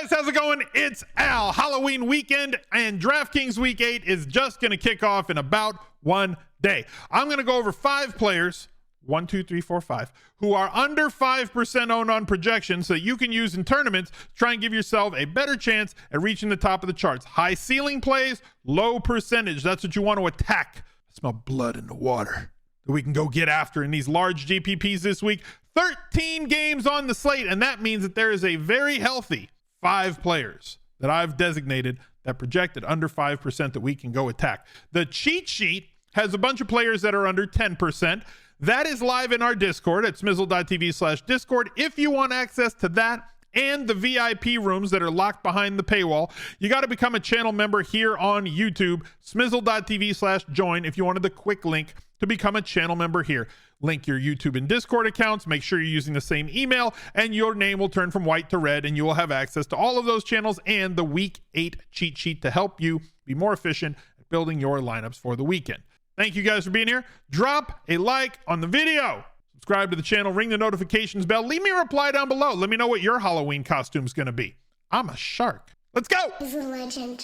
guys, how's it going? It's Al. Halloween weekend and DraftKings Week 8 is just going to kick off in about 1 day. I'm going to go over 5 players, 1, 2, 3, 4, 5, who are under 5% owned on projections that you can use in tournaments to try and give yourself a better chance at reaching the top of the charts. High ceiling plays, low percentage. That's what you want to attack. I smell blood in the water that we can go get after in these large GPPs this week. 13 games on the slate, and that means that there is a very healthy 5 players that I've designated that projected under 5% that we can go attack. The cheat sheet has a bunch of players that are under 10%. That is live in our Discord at smizzle.tv/Discord. If you want access to that and the VIP rooms that are locked behind the paywall, you got to become a channel member here on YouTube, smizzle.tv/join, if you wanted the quick link to become a channel member here. Link your YouTube and Discord accounts, make sure you're using the same email, and your name will turn from white to red, and you will have access to all of those channels and the Week 8 cheat sheet to help you be more efficient at building your lineups for the weekend. Thank you guys for being here. Drop a like on the video. Subscribe to the channel, ring the notifications bell. Leave me a reply down below. Let me know what your Halloween costume is going to be. I'm a shark. Let's go. He's a legend.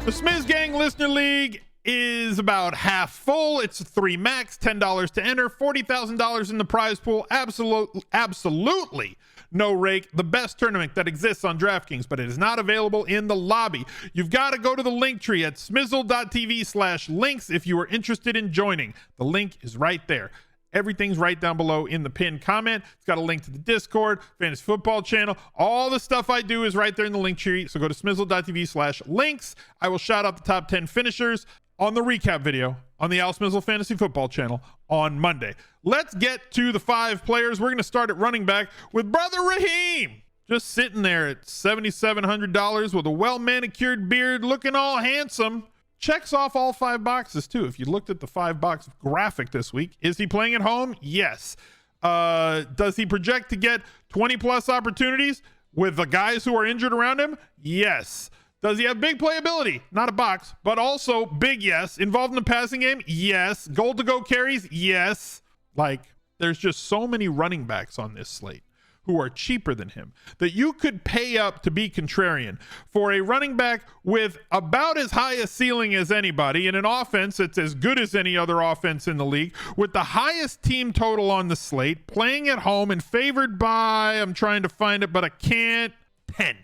The Smiz Gang Listener League is about half full. It's 3 max, $10 to enter, $40,000 in the prize pool. Absolutely no rake. The best tournament that exists on DraftKings, but it is not available in the lobby. You've got to go to the link tree at smizzle.tv/links if you are interested in joining. The link is right there. Everything's right down below in the pinned comment. It's got a link to the Discord, fantasy football channel. All the stuff I do is right there in the link tree. So go to smizzle.tv/links. I will shout out the top 10 finishers on the recap video on the Al Smizzle Fantasy Football channel on Monday. Let's get to the 5 players. We're going to start at running back with Brother Raheem. Just sitting there at $7,700 with a well-manicured beard, looking all handsome. Checks off all 5 boxes, too. If you looked at the 5-box graphic this week, is he playing at home? Yes. Does he project to get 20-plus opportunities with the guys who are injured around him? Yes. Does he have big playability? Not a box, but also big yes. Involved in the passing game? Yes. Goal to go carries? Yes. Like, there's just so many running backs on this slate who are cheaper than him that you could pay up to be contrarian for a running back with about as high a ceiling as anybody in an offense that's as good as any other offense in the league, with the highest team total on the slate, playing at home and favored by, I'm trying to find it, but I can't, 10.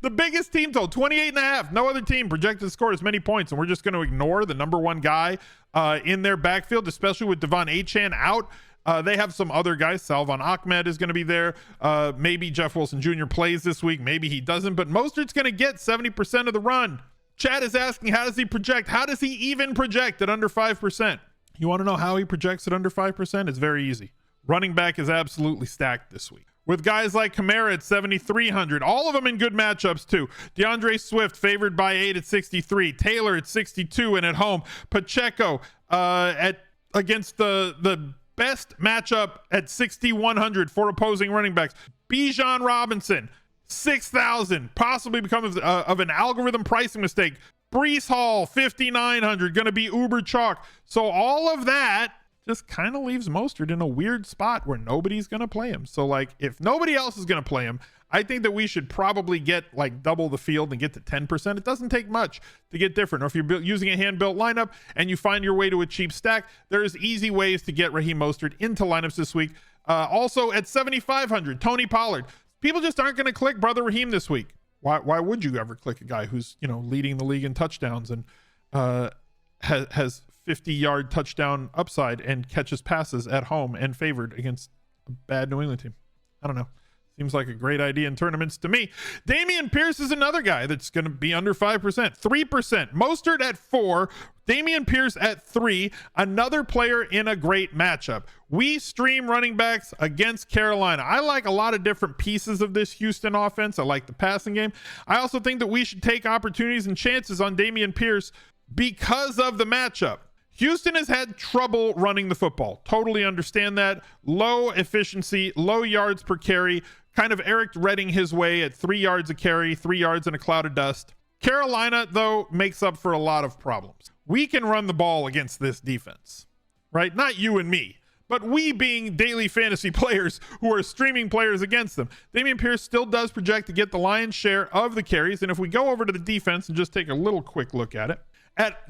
The biggest team total, 28.5. No other team projected to score as many points, and we're just going to ignore the number 1 guy in their backfield, especially with Devon Achane out. They have some other guys. Salvon Ahmed is going to be there. Maybe Jeff Wilson Jr. plays this week. Maybe he doesn't, but Mostert's going to get 70% of the run. Chad is asking, how does he project? How does he even project at under 5%? You want to know how he projects at under 5%? It's very easy. Running back is absolutely stacked this week, with guys like Kamara at 7,300, all of them in good matchups too. DeAndre Swift favored by 8 at 63, Taylor at 62 and at home, Pacheco against the best matchup at 6,100 for opposing running backs. Bijan Robinson 6,000, possibly become of an algorithm pricing mistake. Breece Hall 5,900, going to be uber chalk. So all of that just kind of leaves Mostert in a weird spot where nobody's going to play him. So, like, if nobody else is going to play him, I think that we should probably get, like, double the field and get to 10%. It doesn't take much to get different. Or if you're using a hand-built lineup and you find your way to a cheap stack, there's easy ways to get Raheem Mostert into lineups this week. Also, at 7,500, Tony Pollard. People just aren't going to click Brother Raheem this week. Why would you ever click a guy who's, leading the league in touchdowns and has 50-yard touchdown upside and catches passes at home and favored against a bad New England team? I don't know. Seems like a great idea in tournaments to me. Dameon Pierce is another guy that's going to be under 5%. 3%. Mostert at 4. Dameon Pierce at 3. Another player in a great matchup. We stream running backs against Carolina. I like a lot of different pieces of this Houston offense. I like the passing game. I also think that we should take opportunities and chances on Dameon Pierce because of the matchup. Houston has had trouble running the football. Totally understand that. Low efficiency, low yards per carry, kind of Eric Redding his way at 3 yards a carry, 3 yards in a cloud of dust. Carolina, though, makes up for a lot of problems. We can run the ball against this defense, right? Not you and me, but we being daily fantasy players who are streaming players against them. Dameon Pierce still does project to get the lion's share of the carries. And if we go over to the defense and just take a little quick look at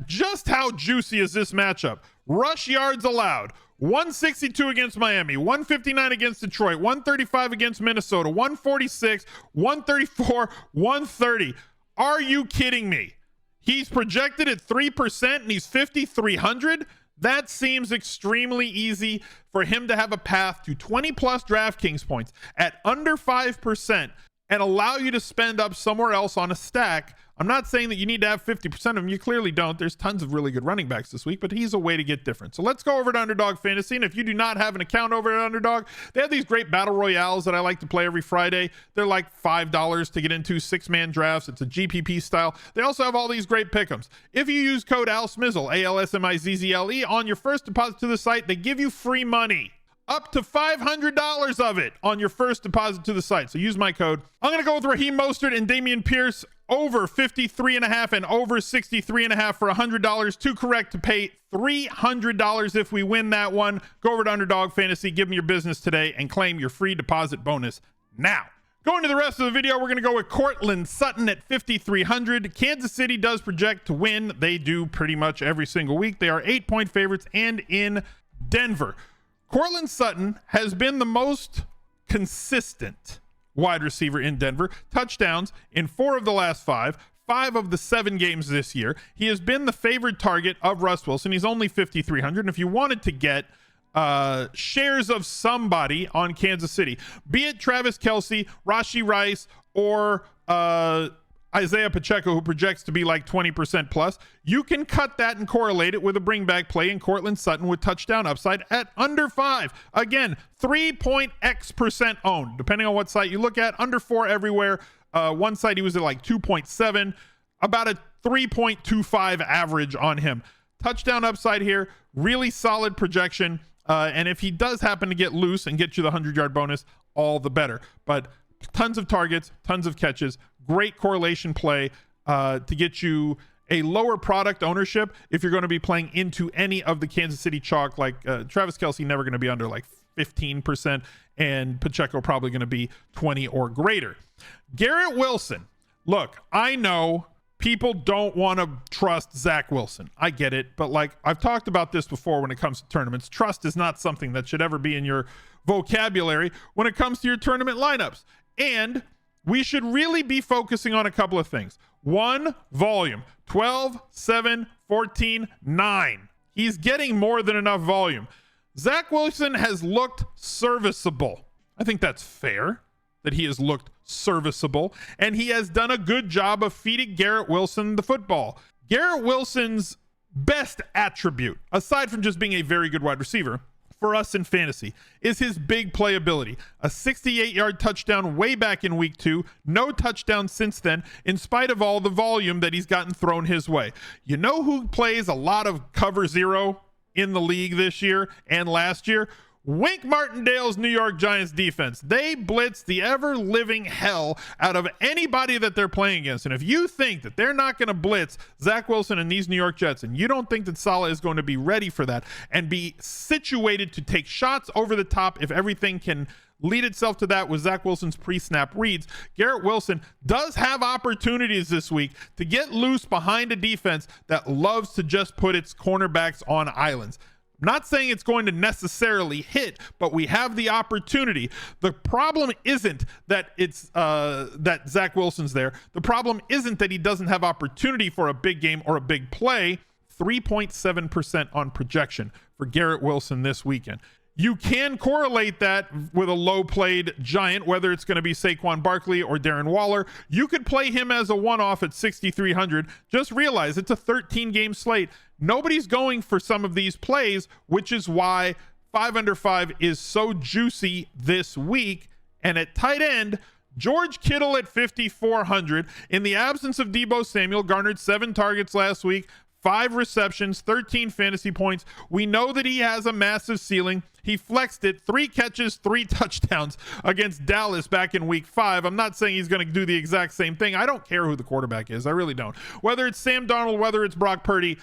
just how juicy is this matchup? Rush yards allowed: 162 against Miami, 159 against Detroit, 135 against Minnesota, 146, 134, 130. Are you kidding me? He's projected at 3% and he's 5,300. That seems extremely easy for him to have a path to 20 plus DraftKings points at under 5% and allow you to spend up somewhere else on a stack. I'm not saying that you need to have 50% of them. You clearly don't. There's tons of really good running backs this week, but he's a way to get different. So let's go over to Underdog Fantasy. And if you do not have an account over at Underdog, they have these great battle royales that I like to play every Friday. They're like $5 to get into 6-man drafts. It's a GPP style. They also have all these great pick'ems. If you use code ALSMIZZLE, ALSMIZZLE, on your first deposit to the site, they give you free money. Up to $500 of it on your first deposit to the site. So use my code. I'm going to go with Raheem Mostert and Dameon Pierce over 53.5 and over 63.5 for $100. Too correct to pay $300 if we win that one. Go over to Underdog Fantasy, give them your business today, and claim your free deposit bonus now. Going to the rest of the video, we're going to go with Courtland Sutton at 5,300. Kansas City does project to win. They do pretty much every single week. They are 8-point favorites and in Denver. Courtland Sutton has been the most consistent wide receiver in Denver. Touchdowns in 4 of the last 5 of the 7 games this year. He has been the favored target of Russ Wilson. He's only 5,300. And if you wanted to get shares of somebody on Kansas City, be it Travis Kelce, Rashee Rice, or Isaiah Pacheco, who projects to be like 20% plus, you can cut that and correlate it with a bring back play in Courtland Sutton with touchdown upside at under 5. Again, 3.x% owned, depending on what site you look at. Under 4 everywhere. One site he was at like 2.7, about a 3.25 average on him. Touchdown upside here, really solid projection. And if he does happen to get loose and get you the 100-yard bonus, all the better. But tons of targets, tons of catches, great correlation play to get you a lower product ownership if you're going to be playing into any of the Kansas City chalk. Like Travis Kelce never going to be under like 15%, and Pacheco probably going to be 20 or greater. Garrett Wilson. Look, I know people don't want to trust Zach Wilson. I get it, but like I've talked about this before when it comes to tournaments, trust is not something that should ever be in your vocabulary when it comes to your tournament lineups. And we should really be focusing on a couple of things. 1, volume. 12, 7, 14, 9. He's getting more than enough volume. Zach Wilson has looked serviceable. I think that's fair that he has looked serviceable, and he has done a good job of feeding Garrett Wilson the football. Garrett Wilson's best attribute, aside from just being a very good wide receiver, for us in fantasy, is his big playability. A 68-yard touchdown way back in week 2. No touchdown since then, in spite of all the volume that he's gotten thrown his way. You know who plays a lot of cover 0 in the league this year and last year? Wink Martindale's New York Giants defense. They blitz the ever-living hell out of anybody that they're playing against. And if you think that they're not going to blitz Zach Wilson and these New York Jets, and you don't think that Saleh is going to be ready for that and be situated to take shots over the top if everything can lead itself to that with Zach Wilson's pre-snap reads, Garrett Wilson does have opportunities this week to get loose behind a defense that loves to just put its cornerbacks on islands. I'm not saying it's going to necessarily hit, but we have the opportunity. The problem isn't that it's that Zach Wilson's there. The problem isn't that he doesn't have opportunity for a big game or a big play. 3.7% on projection for Garrett Wilson this weekend. You can correlate that with a low-played Giant, whether it's going to be Saquon Barkley or Darren Waller. You could play him as a one-off at 6,300. Just realize it's a 13-game slate. Nobody's going for some of these plays, which is why 5 under 5 is so juicy this week. And at tight end, George Kittle at 5,400. In the absence of Deebo Samuel, garnered 7 targets last week, 5 receptions, 13 fantasy points. We know that he has a massive ceiling. He flexed it, 3 catches, 3 touchdowns against Dallas back in week 5. I'm not saying he's going to do the exact same thing. I don't care who the quarterback is. I really don't. Whether it's Sam Darnold, whether it's Brock Purdy,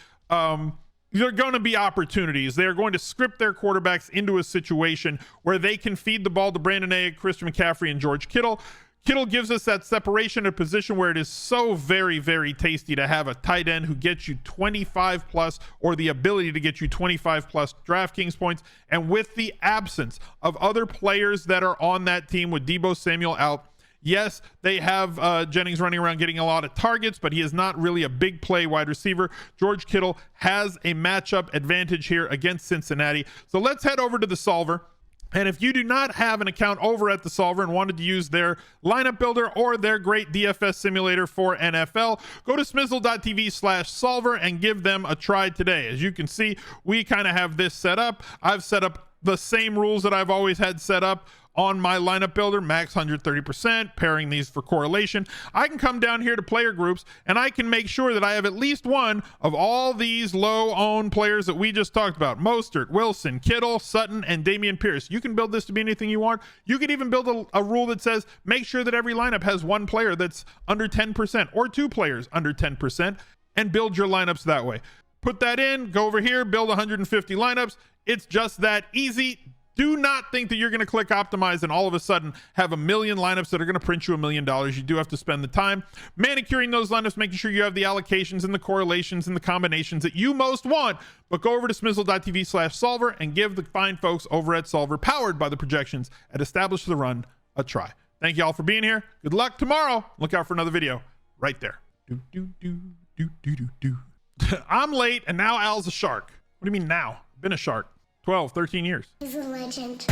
there are going to be opportunities. They are going to script their quarterbacks into a situation where they can feed the ball to Brandon Ayuk, Christian McCaffrey, and George Kittle. Kittle gives us that separation, a position where it is so very, very tasty to have a tight end who gets you 25 plus, or the ability to get you 25 plus DraftKings points. And with the absence of other players that are on that team, with Deebo Samuel out, yes, they have Jennings running around getting a lot of targets, but he is not really a big play wide receiver. George Kittle has a matchup advantage here against Cincinnati. So let's head over to the solver. And if you do not have an account over at the solver and wanted to use their lineup builder or their great DFS simulator for NFL, go to smizzle.tv/solver and give them a try today. As you can see, we kind of have this set up. I've set up the same rules that I've always had set up on my lineup builder, max 130%, pairing these for correlation. I can come down here to player groups and I can make sure that I have at least one of all these low owned players that we just talked about: Mostert, Wilson, Kittle, Sutton, and Dameon Pierce. You can build this to be anything you want. You could even build a rule that says make sure that every lineup has one player that's under 10% or two players under 10%, and build your lineups that way. Put that in, go over here, build 150 lineups. It's just that easy. Do not think that you're going to click optimize and all of a sudden have a million lineups that are going to print you $1 million. You do have to spend the time manicuring those lineups, making sure you have the allocations and the correlations and the combinations that you most want. But go over to smizzle.tv/solver and give the fine folks over at Solver, powered by the projections at Establish the Run, a try. Thank you all for being here. Good luck tomorrow. Look out for another video right there. I'm late and now Al's a shark. What do you mean now? Been a shark 12, 13 years. He's a legend.